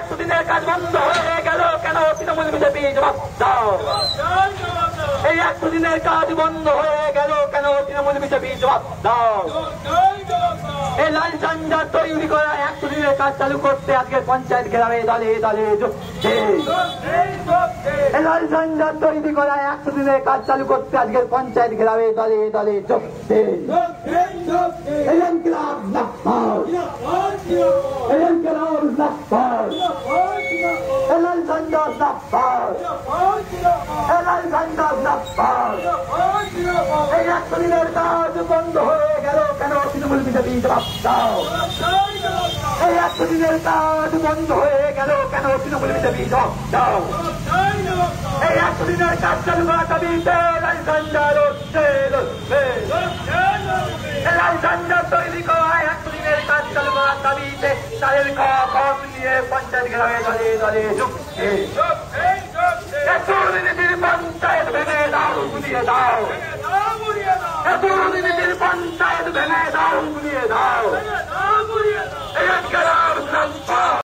এতদিনের কাজ বন্ধ হয়ে গেল কেন? তৃণমূল বিজেপি জবাব দাও। এই 100 দিনের কাজ বন্ধ হয়ে গেল কেন? তৃণমূল বিজেপি জবাব দাও। এই লাল ঝান্ডা তৈরি করা 100 দিনের কাজ চালু করতে আজকে পঞ্চায়েত ঘেরাবে দলে দলে যুক্তি। এই লাল ঝান্ডা তৈরি করা 100 দিনের কাজ চালু করতে আজকে পঞ্চায়েত ঘেরাবে দলে দলে যুক্তি। এই ইনকিলাব জিন্দাবাদ, এই ইনকিলাব জিন্দাবাদ, এই লাল ঝান্ডা জিন্দাবাদ, এই লাল ঝান্ডা জিন্দাবাদ। এই 100 দিনের কাজ বন্ধ হয়ে গেল কেন? তৃণমূল বিজেপি জবাব দাও। এই 100 দিনের কাজ বন্ধ হয়ে গেল কেন? তৃণমূল বিজেপি জবাব দাও। এই 100 দিনের কাজ চালু করা দাবিতে লাল ঝান্ডা লড়ছে লড়বে। এই লাল ঝান্ডা তৈরি করা 100 দিনের কাজ চালু করা দাবিতে তাদের কম নিয়ে পঞ্চায়েত ঘেরাবে দলে দলে যুক্তি। দুর্নীতির পঞ্চায়েত ভেঙে দাও, গুলিয়ে দাও। দুর্নীতির